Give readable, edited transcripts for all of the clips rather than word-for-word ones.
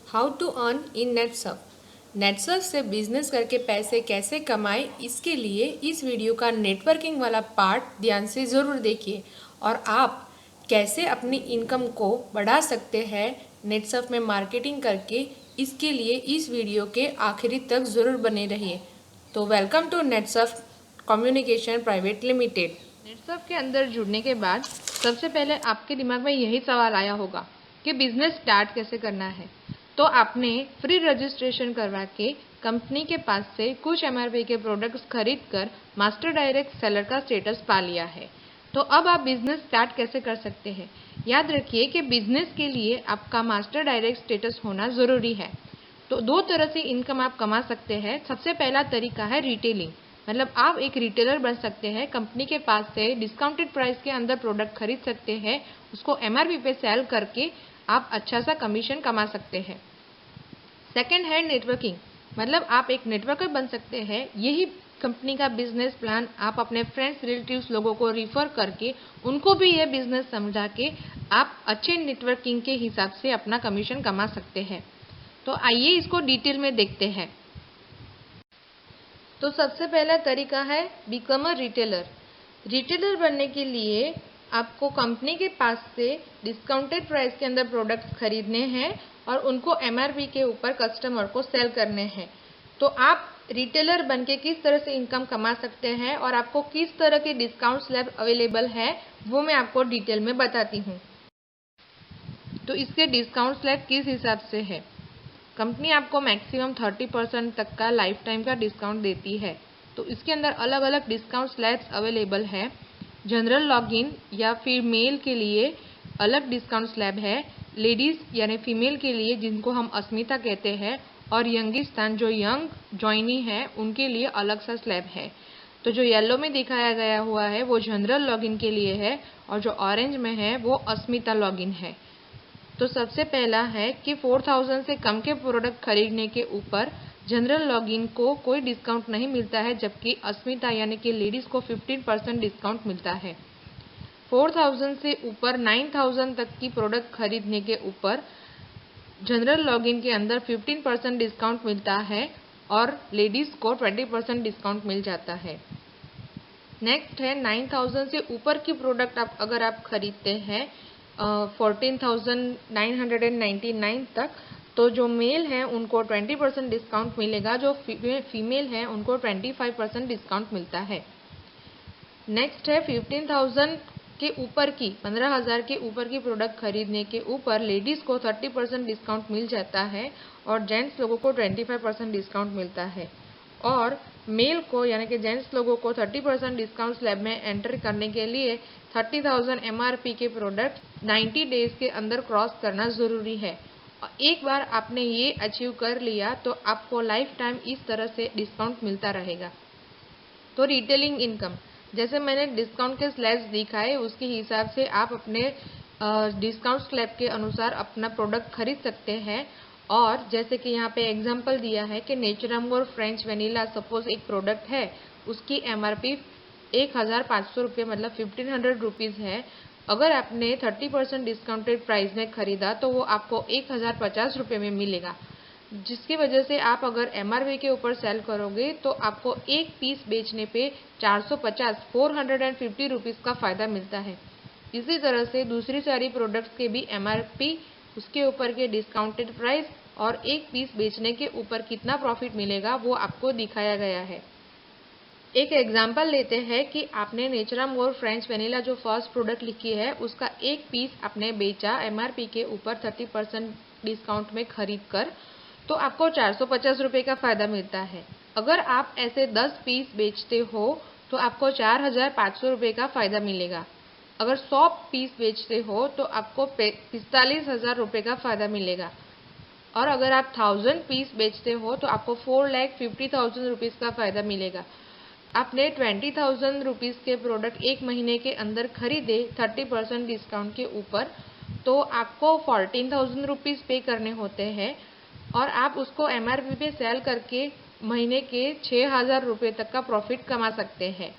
How to earn in Netsurf. Netsurf से business करके पैसे कैसे कमाएं, इसके लिए इस वीडियो का नेटवर्किंग वाला पार्ट ध्यान से ज़रूर देखिए और आप कैसे अपनी इनकम को बढ़ा सकते हैं नेटसर्फ में मार्केटिंग करके, इसके लिए इस वीडियो के आखिरी तक ज़रूर बने रहिए। तो welcome to Netsurf Communications Private Limited. Netsurf के अंदर जुड़ने के बाद सबसे पहले आपके दिमाग में यही सवाल आया होगा कि बिजनेस स्टार्ट कैसे करना है। तो आपने फ्री रजिस्ट्रेशन करवा के कंपनी के पास से कुछ एमआरपी के प्रोडक्ट्स खरीद कर मास्टर डायरेक्ट सेलर का स्टेटस पा लिया है। तो अब आप बिजनेस स्टार्ट कैसे कर सकते हैं। याद रखिए कि बिजनेस के लिए आपका मास्टर डायरेक्ट स्टेटस होना ज़रूरी है। तो दो तरह से इनकम आप कमा सकते हैं। सबसे पहला तरीका है रिटेलिंग, मतलब आप एक रिटेलर बन सकते हैं, कंपनी के पास से डिस्काउंटेड प्राइस के अंदर प्रोडक्ट खरीद सकते हैं, उसको एमआरपी पे सेल करके आप अच्छा सा कमीशन कमा सकते हैं। सेकेंड है नेटवर्किंग, मतलब आप एक नेटवर्कर बन सकते हैं। यही कंपनी का बिजनेस प्लान आप अपने फ्रेंड्स रिलेटिव्स लोगों को रिफर करके उनको भी ये बिजनेस समझा के आप अच्छे नेटवर्किंग के हिसाब से अपना कमीशन कमा सकते हैं। तो आइए इसको डिटेल में देखते हैं। तो सबसे पहला तरीका है बिकम अ रिटेलर। रिटेलर बनने के लिए आपको कंपनी के पास से डिस्काउंटेड प्राइस के अंदर प्रोडक्ट्स खरीदने हैं और उनको एमआरपी के ऊपर कस्टमर को सेल करने हैं। तो आप रिटेलर बन के किस तरह से इनकम कमा सकते हैं और आपको किस तरह के डिस्काउंट स्लैब अवेलेबल है वो मैं आपको डिटेल में बताती हूँ। तो इसके डिस्काउंट स्लैब किस हिसाब से है। कंपनी आपको मैक्सिमम 30% तक का लाइफ टाइम का डिस्काउंट देती है। तो इसके अंदर अलग अलग डिस्काउंट स्लैब्स अवेलेबल है। जनरल लॉगिन या फिर मेल के लिए अलग डिस्काउंट स्लैब है, लेडीज़ यानी फीमेल के लिए जिनको हम अस्मिता कहते हैं, और यंगिस्तान जो यंग ज्वाइनी है उनके लिए अलग सा स्लैब है। तो जो येलो में दिखाया गया हुआ है वो जनरल लॉगिन के लिए है और जो ऑरेंज में है वो अस्मिता लॉगिन है। तो सबसे पहला है कि 4000 से कम के प्रोडक्ट खरीदने के ऊपर जनरल लॉगिन को कोई डिस्काउंट नहीं मिलता है, जबकि अस्मिता यानी कि लेडीज़ को 15% डिस्काउंट मिलता है। 4000 से ऊपर 9000 तक की प्रोडक्ट खरीदने के ऊपर जनरल लॉगिन के अंदर 15% डिस्काउंट मिलता है और लेडीज़ को 20% डिस्काउंट मिल जाता है। नेक्स्ट है 9000 से ऊपर की प्रोडक्ट अगर आप खरीदते हैं 14,999 तक, तो जो मेल हैं उनको 20% डिस्काउंट मिलेगा, जो फीमेल हैं उनको 25% डिस्काउंट मिलता है। नेक्स्ट है 15,000 के ऊपर की 15,000 के ऊपर की प्रोडक्ट खरीदने के ऊपर लेडीज़ को 30% डिस्काउंट मिल जाता है और जेंट्स लोगों को 25% डिस्काउंट मिलता है। और मेल को यानी कि जेंट्स लोगों को 30% डिस्काउंट स्लैब में एंटर करने के लिए 30,000 एमआरपी के प्रोडक्ट 90 डेज के अंदर क्रॉस करना ज़रूरी है। और एक बार आपने ये अचीव कर लिया तो आपको लाइफ टाइम इस तरह से डिस्काउंट मिलता रहेगा। तो रिटेलिंग इनकम, जैसे मैंने डिस्काउंट के स्लैब्स दिखाए उसके हिसाब से आप अपने डिस्काउंट स्लैब के अनुसार अपना प्रोडक्ट खरीद सकते हैं। और जैसे कि यहाँ पे एग्जांपल दिया है कि नेचुरमोर फ्रेंच वेनिला सपोज एक प्रोडक्ट है, उसकी एमआरपी 1500 रुपये मतलब 1500 रुपीज़ है। अगर आपने 30% डिस्काउंटेड प्राइस में खरीदा तो वो आपको 1050 रुपये में मिलेगा, जिसकी वजह से आप अगर एमआरपी के ऊपर सेल करोगे तो आपको एक पीस बेचने पे 450 रुपीज़ का फ़ायदा मिलता है। इसी तरह से दूसरी सारी प्रोडक्ट्स के भी एमआरपी, उसके ऊपर के डिस्काउंटेड प्राइस और एक पीस बेचने के ऊपर कितना प्रॉफिट मिलेगा वो आपको दिखाया गया है। एक एग्जाम्पल लेते हैं कि आपने नेचुरमोर फ्रेंच वेनिला जो फर्स्ट प्रोडक्ट लिखी है उसका एक पीस आपने बेचा एमआरपी के ऊपर 30% डिस्काउंट में खरीद कर, तो आपको 450 रुपये का फ़ायदा मिलता है। अगर आप ऐसे 10 पीस बेचते हो तो आपको 4500 रुपये का फ़ायदा मिलेगा। अगर 100 पीस बेचते हो तो आपको 45,000 रुपये का फ़ायदा मिलेगा। और अगर आप 1000 पीस बेचते हो तो आपको 4,50,000 रुपीज़ का फ़ायदा मिलेगा। आपने 20,000 रुपीज़ के प्रोडक्ट एक महीने के अंदर खरीदे 30% डिस्काउंट के ऊपर, तो आपको 14,000 रुपीज़ पे करने होते हैं और आप उसको एमआरपी पे सेल करके महीने के 6,000 रुपये तक का प्रॉफिट कमा सकते हैं।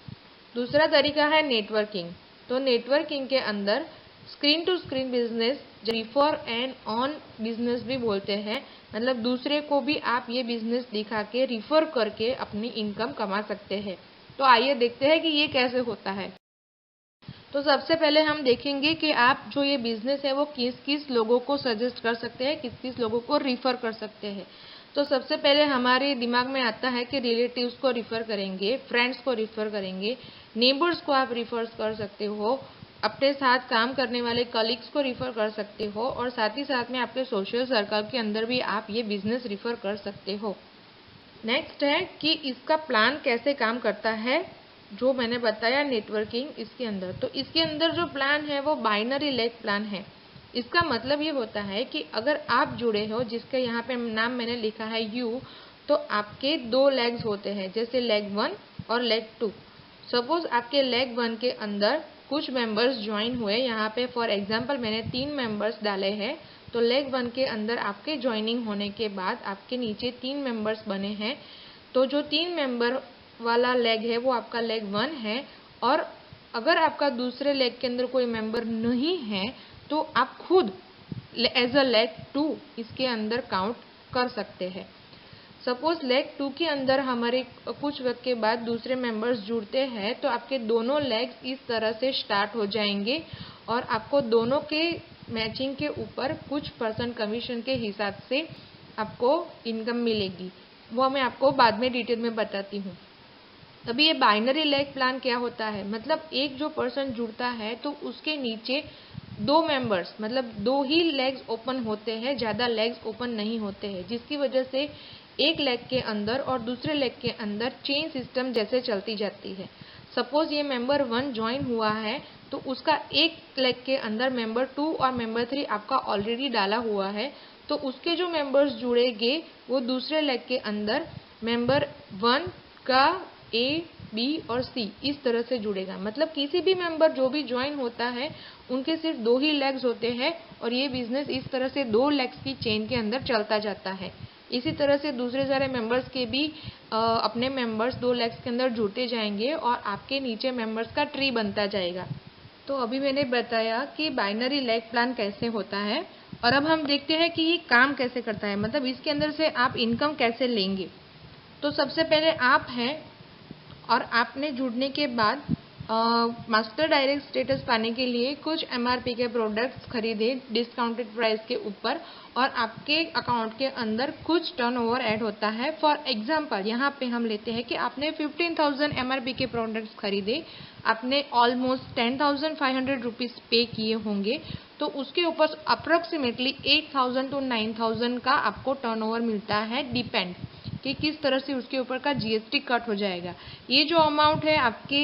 दूसरा तरीका है नेटवर्किंग। तो नेटवर्किंग के अंदर screen to screen business, refer and earn business भी बोलते हैं, मतलब दूसरे को भी आप ये बिजनेस दिखा के रिफर करके अपनी इनकम कमा सकते हैं। तो आइए देखते हैं कि ये कैसे होता है। तो सबसे पहले हम देखेंगे कि आप जो ये बिजनेस है वो किस किस लोगों को सजेस्ट कर सकते हैं, किस किस लोगों को रिफर कर सकते हैं। तो सबसे पहले हमारे दिमाग में आता है कि रिलेटिव्स को रिफर करेंगे, फ्रेंड्स को रिफर करेंगे, नेबर्स को आप रिफर कर सकते हो, अपने साथ काम करने वाले कलीग्स को रिफर कर सकते हो, और साथ ही साथ में आपके सोशल सर्कल के अंदर भी आप ये बिजनेस रिफर कर सकते हो। नेक्स्ट है कि इसका प्लान कैसे काम करता है, जो मैंने बताया नेटवर्किंग इसके अंदर। तो इसके अंदर जो प्लान है वो बाइनरी लेग प्लान है। इसका मतलब ये होता है कि अगर आप जुड़े हो, जिसका यहाँ पे नाम मैंने लिखा है यू, तो आपके 2 लेग्स होते हैं, जैसे लेग 1 और लेग 2। सपोज आपके लेग 1 के अंदर कुछ मेंबर्स ज्वाइन हुए, यहाँ पे फॉर एग्जांपल मैंने 3 मेंबर्स डाले हैं। तो लेग 1 के अंदर आपके ज्वाइनिंग होने के बाद आपके नीचे 3 मेंबर्स बने हैं। तो जो 3 मेंबर वाला लेग है वो आपका लेग 1 है, और अगर आपका दूसरे लेग के अंदर कोई मेंबर नहीं है तो आप खुद एज अ लेग 2 इसके अंदर काउंट कर सकते हैं। सपोज लेग 2 के अंदर हमारे कुछ वक्त के बाद दूसरे मेंबर्स जुड़ते हैं, तो आपके दोनों लेग्स इस तरह से स्टार्ट हो जाएंगे, और आपको दोनों के मैचिंग के ऊपर कुछ % कमीशन के हिसाब से आपको इनकम मिलेगी। वो मैं आपको बाद में डिटेल में बताती हूँ। तभी ये बाइनरी लेग प्लान क्या होता है, मतलब एक जो पर्सन जुड़ता है तो उसके नीचे 2 मेंबर्स, मतलब 2 ही लेग्स ओपन होते हैं, ज़्यादा लेग्स ओपन नहीं होते हैं, जिसकी वजह से एक लेग के अंदर और दूसरे लेग के अंदर चेन सिस्टम जैसे चलती जाती है। सपोज ये मेंबर 1 ज्वाइन हुआ है, तो उसका एक लेग के अंदर मेंबर 2 और मेंबर 3 आपका ऑलरेडी डाला हुआ है, तो उसके जो मेंबर्स जुड़ेंगे वो दूसरे लेग के अंदर मेंबर 1 का ए, बी और सी इस तरह से जुड़ेगा। मतलब किसी भी मेंबर जो भी ज्वाइन होता है उनके सिर्फ 2 ही लेग्स होते हैं, और ये बिजनेस इस तरह से 2 लेग्स की चेन के अंदर चलता जाता है। इसी तरह से दूसरे सारे मेंबर्स के भी अपने मेंबर्स 2 लेग्स के अंदर जुड़ते जाएंगे, और आपके नीचे मेंबर्स का ट्री बनता जाएगा। तो अभी मैंने बताया कि बाइनरी लेग प्लान कैसे होता है, और अब हम देखते हैं कि ये काम कैसे करता है, मतलब इसके अंदर से आप इनकम कैसे लेंगे। तो सबसे पहले आप हैं, और आपने जुड़ने के बाद मास्टर डायरेक्ट स्टेटस पाने के लिए कुछ MRP के प्रोडक्ट्स खरीदे डिस्काउंटेड प्राइस के ऊपर, और आपके अकाउंट के अंदर कुछ टर्नओवर ऐड होता है। फॉर एग्जांपल यहाँ पे हम लेते हैं कि आपने 15,000 MRP के प्रोडक्ट्स खरीदे, आपने ऑलमोस्ट 10,500 रुपीज़ पे किए होंगे, तो उसके ऊपर अप्रोक्सीमेटली 8,000 to 9,000 का आपको टर्नओवर मिलता है, डिपेंड कि किस तरह से उसके ऊपर का GST कट हो जाएगा। ये जो अमाउंट है आपके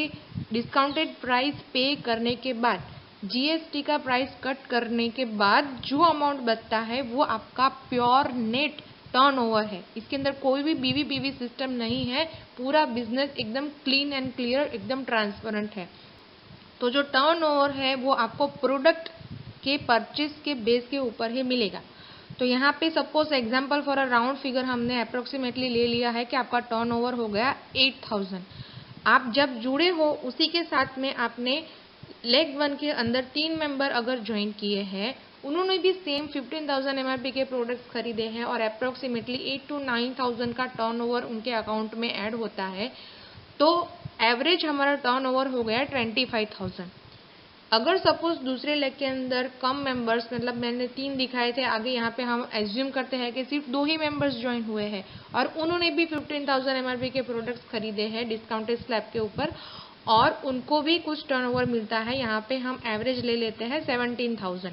डिस्काउंटेड प्राइस पे करने के बाद, GST का प्राइस कट करने के बाद जो अमाउंट बचता है वो आपका प्योर नेट टर्नओवर है। इसके अंदर कोई भी BV सिस्टम नहीं है, पूरा बिजनेस एकदम क्लीन एंड क्लियर, एकदम ट्रांसपेरेंट है। तो जो टर्नओवर है वो आपको प्रोडक्ट के परचेज के बेस के ऊपर ही मिलेगा। तो यहाँ पे suppose example for a round figure हमने अप्रोक्सीमेटली ले लिया है कि आपका टर्नओवर हो गया 8,000। आप जब जुड़े हो उसी के साथ में आपने लेग 1 के अंदर 3 मेंबर अगर ज्वाइन किए हैं, उन्होंने भी सेम 15,000 MRP के प्रोडक्ट्स खरीदे हैं, और अप्रोक्सीमेटली 8 to 9,000 का टर्नओवर उनके अकाउंट में ऐड होता है, तो एवरेज हमारा टर्नओवर हो गया 25,000। अगर सपोज दूसरे लेग के अंदर कम मेंबर्स, मतलब मैंने 3 दिखाए थे, आगे यहाँ पे हम एज्यूम करते हैं कि सिर्फ 2 ही मेंबर्स ज्वाइन हुए हैं, और उन्होंने भी 15,000 MRP के प्रोडक्ट्स खरीदे हैं डिस्काउंटेड स्लैब के ऊपर, और उनको भी कुछ टर्नओवर मिलता है, यहाँ पे हम एवरेज ले लेते हैं 17,000।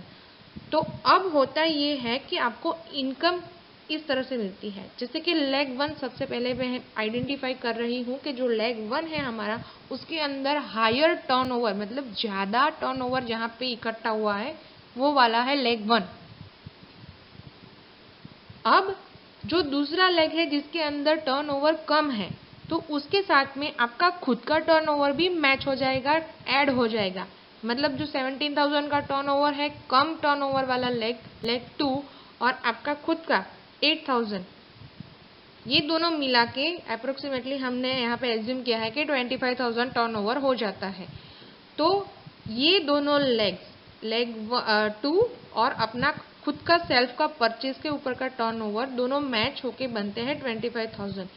तो अब होता ये है कि आपको इनकम इस तरह से मिलती है, जैसे कि लेग 1 सबसे पहले मैं आइडेंटिफाई कर रही हूँ कि जो लेग 1 है हमारा, उसके अंदर हायर टर्नओवर, मतलब ज़्यादा टर्नओवर जहाँ पे इकट्ठा हुआ है वो वाला है लेग 1। अब जो दूसरा लेग है जिसके अंदर टर्नओवर कम है, तो उसके साथ में आपका खुद का टर्नओवर भी मैच हो जाएगा, ऐड हो जाएगा। मतलब जो 17,000 का टर्नओवर है, कम टर्नओवर वाला लेग 2, और आपका खुद का 8,000, ये दोनों मिला के अप्रोक्सीमेटली हमने यहाँ पे एज्यूम किया है कि 25,000 टर्नओवर हो जाता है। तो ये दोनों लेग्स लेग 2 और अपना खुद का सेल्फ का परचेज के ऊपर का टर्नओवर दोनों मैच होके बनते हैं 25,000।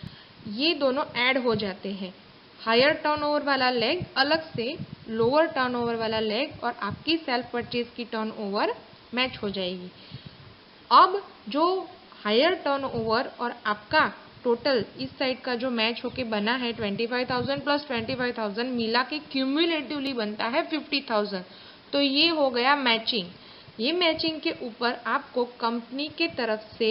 ये दोनों ऐड हो जाते हैं। हायर टर्नओवर वाला लेग अलग से, लोअर टर्नओवर वाला लेग और आपकी सेल्फ परचेज की टर्नओवर मैच हो जाएगी। अब जो हायर टर्नओवर और आपका टोटल इस साइड का जो मैच होके बना है 25,000 प्लस 25,000 मिला के क्यूमुलेटिवली बनता है 50,000। तो ये हो गया मैचिंग। ये मैचिंग के ऊपर आपको कंपनी के तरफ से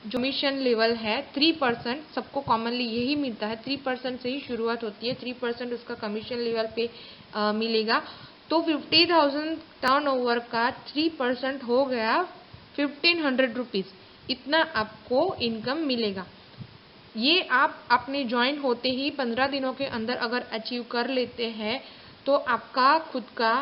जो कमीशन लेवल है 3%, सबको कॉमनली यही मिलता है, 3% से ही शुरुआत होती है, 3% उसका कमीशन लेवल पे मिलेगा। तो 50,000 टर्नओवर का 3% हो गया 1,500 रुपीज़, इतना आपको इनकम मिलेगा। ये आप अपने ज्वाइन होते ही 15 दिनों के अंदर अगर अचीव कर लेते हैं तो आपका खुद का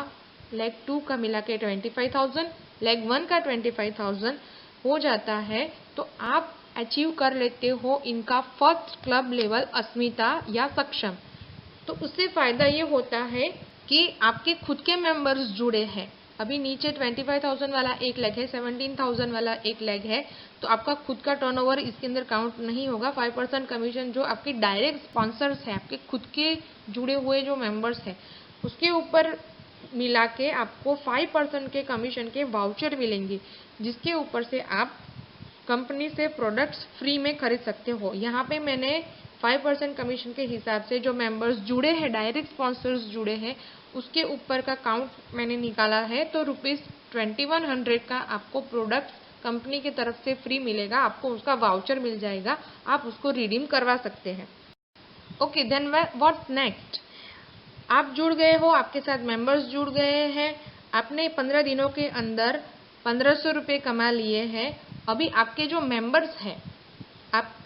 लेग 2 का मिला के 25,000, लेग 1 का 25,000 हो जाता है। तो आप अचीव कर लेते हो इनका फर्स्ट क्लब लेवल अस्मिता या सक्षम। तो उससे फ़ायदा ये होता है कि आपके खुद के मेंबर्स जुड़े हैं। अभी नीचे 25,000 वाला एक लेग है, 17,000 वाला एक लेग है, तो आपका खुद का टर्नओवर इसके अंदर काउंट नहीं होगा। 5% कमीशन जो आपके डायरेक्ट स्पॉन्सर्स हैं, आपके खुद के जुड़े हुए जो मेंबर्स हैं, उसके ऊपर मिला के आपको 5% के कमीशन के वाउचर मिलेंगे, जिसके ऊपर से आप कंपनी से प्रोडक्ट्स फ्री में खरीद सकते हो। यहाँ पे मैंने 5% कमीशन के हिसाब से जो मेंबर्स जुड़े हैं, डायरेक्ट स्पॉन्सर्स जुड़े हैं, उसके ऊपर का काउंट मैंने निकाला है। तो ₹2100 का आपको प्रोडक्ट कंपनी की तरफ से फ्री मिलेगा, आपको उसका वाउचर मिल जाएगा, आप उसको रिडीम करवा सकते हैं। Okay, then what's next? आप जुड़ गए हो, आपके साथ मेंबर्स जुड़ गए हैं, आपने 15 दिनों के अंदर 1,500 रुपये कमा लिए हैं। अभी आपके जो मेंबर्स हैं,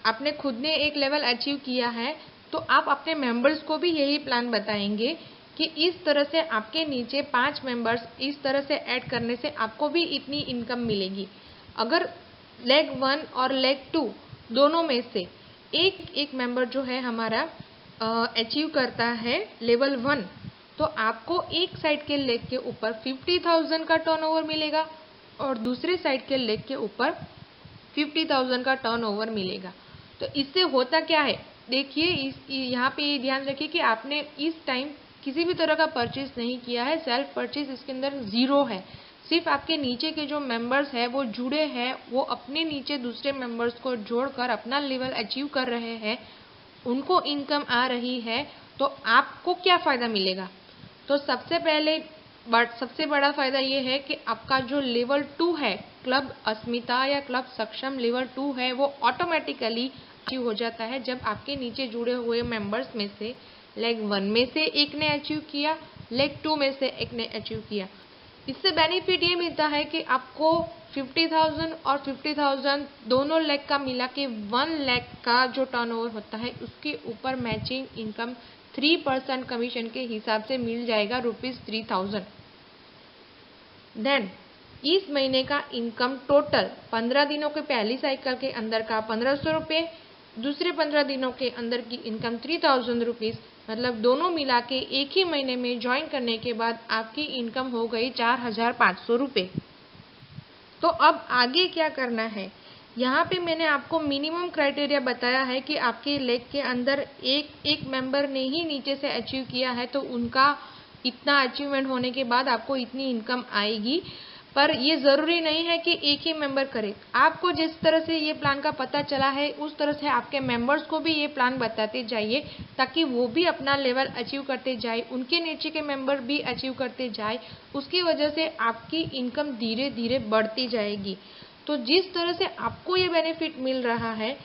आपने खुद ने एक लेवल अचीव किया है, तो आप अपने मेंबर्स को भी यही प्लान बताएंगे कि इस तरह से आपके नीचे 5 मेंबर्स इस तरह से ऐड करने से आपको भी इतनी इनकम मिलेगी। अगर लेग 1 और लेग 2 दोनों में से एक मेंबर जो है हमारा अचीव करता है लेवल 1, तो आपको एक साइड के लेग के ऊपर 50,000 का टर्नओवर मिलेगा और दूसरे साइड के लेग के ऊपर 50,000 का टर्नओवर मिलेगा। तो इससे होता क्या है, देखिए यहाँ पे ये ध्यान रखिए कि आपने इस टाइम किसी भी तरह का परचेज नहीं किया है, सेल्फ परचेज इसके अंदर ज़ीरो है। सिर्फ आपके नीचे के जो मेंबर्स हैं वो जुड़े हैं, वो अपने नीचे दूसरे मेंबर्स को जोड़कर अपना लेवल अचीव कर रहे हैं, उनको इनकम आ रही है। तो आपको क्या फ़ायदा मिलेगा? तो सबसे बड़ा फ़ायदा ये है कि आपका जो लेवल 2 है, क्लब अस्मिता या क्लब सक्षम लेवल 2 है, वो ऑटोमेटिकली अचीव हो जाता है जब आपके नीचे जुड़े हुए मेंबर्स में से लेग 1 में से एक ने अचीव किया, लेग 2 में से एक ने अचीव किया। इससे बेनिफिट ये मिलता है कि आपको 50,000 और 50,000 दोनों लेग का मिला के 1 लेग का जो टर्नओवर होता है उसके ऊपर मैचिंग इनकम 3% कमीशन के हिसाब से मिल जाएगा ₹3,000। देन इस महीने का इनकम टोटल 15 दिनों के पहली साइकिल के अंदर का 1,500 रुपये, दूसरे 15 दिनों के अंदर की इनकम 3,000 रुपीज़, मतलब दोनों मिला के एक ही महीने में ज्वाइन करने के बाद आपकी इनकम हो गई 4,500 रुपये। तो अब आगे क्या करना है? यहाँ पे मैंने आपको मिनिमम क्राइटेरिया बताया है कि आपके लेग के अंदर एक मेंबर ने ही नीचे से अचीव किया है, तो उनका इतना अचीवमेंट होने के बाद आपको इतनी इनकम आएगी। पर ये ज़रूरी नहीं है कि एक ही मेंबर करे। आपको जिस तरह से ये प्लान का पता चला है उस तरह से आपके मेंबर्स को भी ये प्लान बताते जाइए, ताकि वो भी अपना लेवल अचीव करते जाए, उनके नीचे के मेंबर भी अचीव करते जाए। उसकी वजह से आपकी इनकम धीरे धीरे बढ़ती जाएगी। तो जिस तरह से आपको ये बेनिफिट मिल रहा है,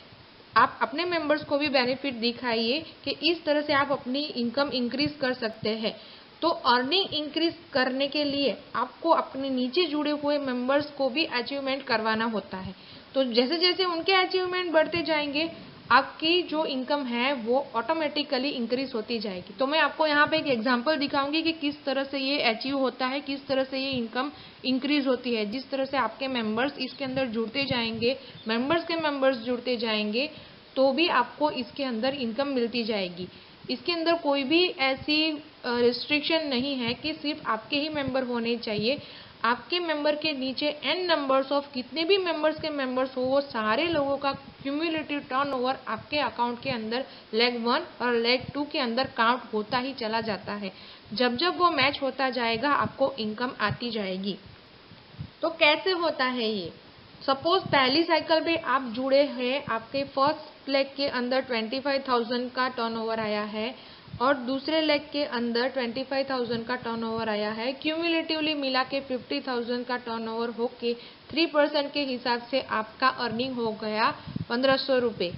आप अपने मेंबर्स को भी बेनिफिट दिखाइए कि इस तरह से आप अपनी इनकम इंक्रीज कर सकते हैं। तो अर्निंग इंक्रीज करने के लिए आपको अपने नीचे जुड़े हुए मेंबर्स को भी अचीवमेंट करवाना होता है। तो जैसे जैसे उनके अचीवमेंट बढ़ते जाएंगे, आपकी जो इनकम है वो ऑटोमेटिकली इंक्रीज होती जाएगी। तो मैं आपको यहाँ पे एक एग्जांपल दिखाऊंगी कि किस तरह से ये अचीव होता है, किस तरह से ये इनकम इंक्रीज होती है। जिस तरह से आपके मेंबर्स इसके अंदर जुड़ते जाएंगे, मेंबर्स के मेंबर्स जुड़ते जाएंगे, तो भी आपको इसके अंदर इनकम मिलती जाएगी। इसके अंदर कोई भी ऐसी रिस्ट्रिक्शन नहीं है कि सिर्फ आपके ही मेंबर होने चाहिए। आपके मेंबर के नीचे n नंबर्स ऑफ कितने भी मेंबर्स के मेंबर्स हो, वो सारे लोगों का क्यूमुलेटिव टर्नओवर आपके अकाउंट के अंदर लेग 1 और लेग 2 के अंदर काउंट होता ही चला जाता है। जब जब वो मैच होता जाएगा आपको इनकम आती जाएगी। तो कैसे होता है ये? सपोज पहली साइकिल पे आप जुड़े हैं, आपके फर्स्ट लेग के अंदर 25,000 का टर्नओवर आया है और दूसरे लेग के अंदर 25,000 का टर्नओवर आया है। क्यूमुलेटिवली मिला के 50,000 का टर्नओवर होके 3% के हिसाब से आपका अर्निंग हो गया 1,500 रुपये।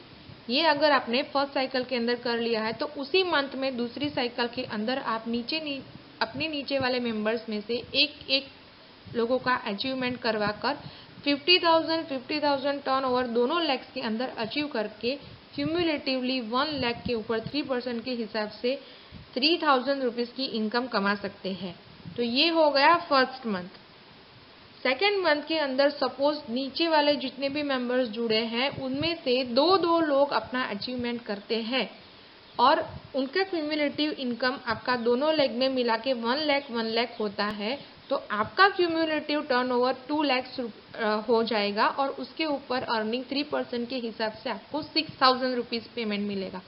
ये अगर आपने फर्स्ट साइकिल के अंदर कर लिया है तो उसी मंथ में दूसरी साइकिल के अंदर आप अपने नीचे वाले मेंबर्स में से एक लोगों का अचीवमेंट करवाकर 50,000 टर्नओवर दोनों लेग्स के अंदर अचीव करके क्यूमुलेटिवली 1 लाख के ऊपर 3% के हिसाब से 3,000 रुपीज़ की इनकम कमा सकते हैं। तो ये हो गया फर्स्ट मंथ। सेकेंड मंथ के अंदर सपोज नीचे वाले जितने भी मेंबर्स जुड़े हैं उनमें से दो लोग अपना अचीवमेंट करते हैं और उनका क्यूमुलेटिव इनकम आपका दोनों लेग में मिला के 1 लाख होता है। तो आपका क्यूमुलेटिव टर्नओवर 2 लाख हो जाएगा और उसके ऊपर अर्निंग 3% के हिसाब से आपको 6,000 रुपीज़ पेमेंट मिलेगा।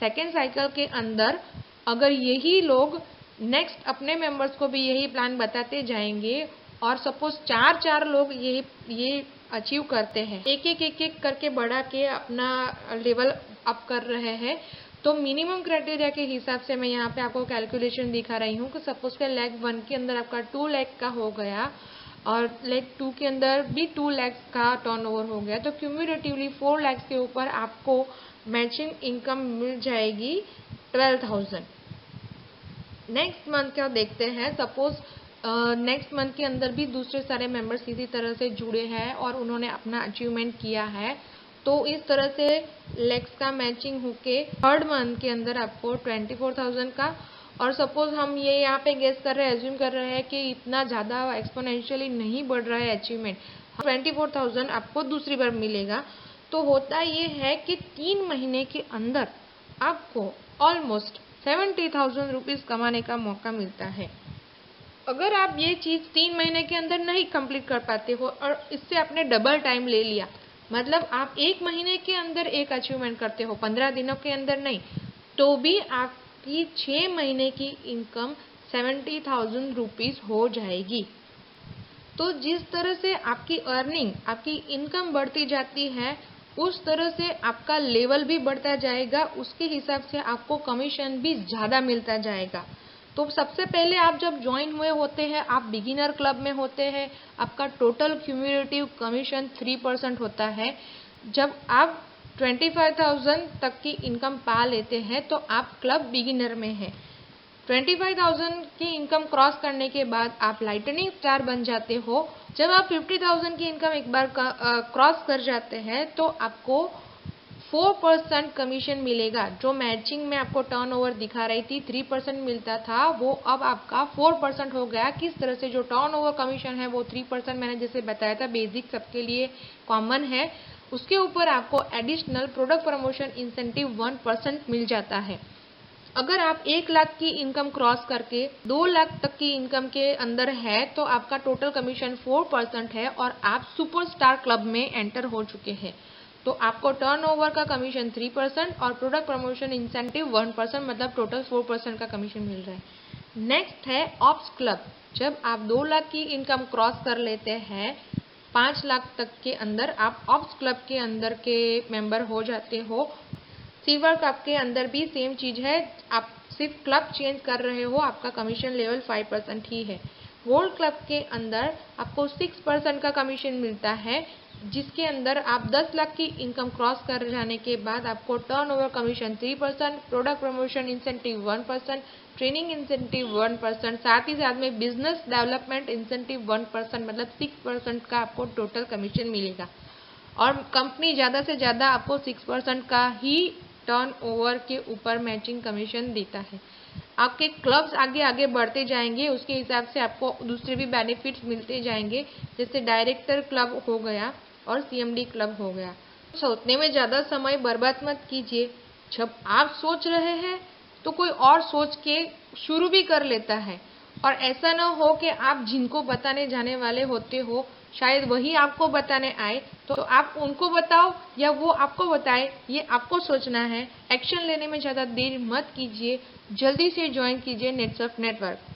सेकेंड साइकिल के अंदर अगर यही लोग नेक्स्ट अपने मेंबर्स को भी यही प्लान बताते जाएंगे और सपोज चार लोग ये अचीव करते हैं, एक करके बढ़ा के अपना लेवल अप कर रहे हैं, तो मिनिमम क्राइटेरिया के हिसाब से मैं यहाँ पे आपको कैलकुलेशन दिखा रही हूँ कि सपोज के लेग 1 के अंदर आपका 2 लाख का हो गया और लेग 2 के अंदर भी 2 लाख का टर्नओवर हो गया, तो क्यूमुलेटिवली 4 लाख के ऊपर आपको मैचिंग इनकम मिल जाएगी 12,000। नेक्स्ट मंथ क्या देखते हैं, सपोज नेक्स्ट मंथ के अंदर भी दूसरे सारे मेंबर्स इसी तरह से जुड़े हैं और उन्होंने अपना अचीवमेंट किया है, तो इस तरह से लेग्स का मैचिंग होके थर्ड मंथ के अंदर आपको 24,000 का, और सपोज हम ये यहाँ पे गेस कर रहे हैं, एज्यूम कर रहे हैं कि इतना ज़्यादा एक्सपोनेंशियली नहीं बढ़ रहा है अचीवमेंट, 24,000 आपको दूसरी बार मिलेगा। तो होता ये है कि 3 महीने के अंदर आपको ऑलमोस्ट 70,000 रुपीज़ कमाने का मौका मिलता है। अगर आप ये चीज़ 3 महीने के अंदर नहीं कंप्लीट कर पाते हो और इससे आपने डबल टाइम ले लिया, मतलब आप 1 महीने के अंदर एक अचीवमेंट करते हो, 15 दिनों के अंदर नहीं, तो भी आपकी 6 महीने की इनकम 70,000 रुपीज़ हो जाएगी। तो जिस तरह से आपकी अर्निंग, आपकी इनकम बढ़ती जाती है, उस तरह से आपका लेवल भी बढ़ता जाएगा, उसके हिसाब से आपको कमीशन भी ज़्यादा मिलता जाएगा। तो सबसे पहले आप जब ज्वाइन हुए होते हैं, आप बिगिनर क्लब में होते हैं, आपका टोटल क्यूमुलेटिव कमीशन 3% होता है। जब आप 25,000 तक की इनकम पा लेते हैं तो आप क्लब बिगिनर में हैं। 25,000 की इनकम क्रॉस करने के बाद आप लाइटनिंग स्टार बन जाते हो। जब आप 50,000 की इनकम एक बार क्रॉस कर जाते हैं तो आपको 4% कमीशन मिलेगा। जो मैचिंग में आपको टर्नओवर दिखा रही थी 3% मिलता था, वो अब आपका 4% हो गया। किस तरह से? जो टर्नओवर कमीशन है वो 3% मैंने जैसे बताया था, बेसिक सबके लिए कॉमन है, उसके ऊपर आपको एडिशनल प्रोडक्ट प्रमोशन इंसेंटिव 1% मिल जाता है। अगर आप 1 लाख की इनकम क्रॉस करके 2 लाख तक की इनकम के अंदर है तो आपका टोटल कमीशन 4% है और आप सुपरस्टार क्लब में एंटर हो चुके हैं। तो आपको टर्नओवर का कमीशन 3% और प्रोडक्ट प्रमोशन इंसेंटिव 1%, मतलब टोटल 4% का कमीशन मिल रहा है। नेक्स्ट है ऑप्स क्लब। जब आप 2 लाख की इनकम क्रॉस कर लेते हैं, 5 लाख तक के अंदर आप ऑप्स क्लब के अंदर के मेंबर हो जाते हो। सिल्वर क्लब के अंदर भी सेम चीज़ है, आप सिर्फ क्लब चेंज कर रहे हो, आपका कमीशन लेवल 5% ही है। गोल्ड क्लब के अंदर आपको 6% का कमीशन मिलता है, जिसके अंदर आप 10 लाख की इनकम क्रॉस कर जाने के बाद आपको turnover commission 3%, product promotion incentive 1%, training incentive 1%, साथ ही साथ में बिजनेस डेवलपमेंट इंसेंटिव 1%, मतलब 6% का आपको टोटल कमीशन मिलेगा। और कंपनी ज़्यादा से ज़्यादा आपको 6% का ही टर्नओवर के ऊपर मैचिंग कमीशन देता है। आपके क्लब्स आगे आगे बढ़ते जाएंगे, उसके हिसाब से आपको दूसरे भी बेनिफिट्स मिलते जाएंगे, जैसे डायरेक्टर क्लब हो गया और CMD क्लब हो गया। सोचने में ज़्यादा समय बर्बाद मत कीजिए। जब आप सोच रहे हैं तो कोई और सोच के शुरू भी कर लेता है, और ऐसा ना हो कि आप जिनको बताने जाने वाले होते हो शायद वही आपको बताने आए, तो आप उनको बताओ या वो आपको बताए, ये आपको सोचना है। एक्शन लेने में ज़्यादा देर मत कीजिए, जल्दी से ज्वाइन कीजिए नेटसर्फ नेटवर्क।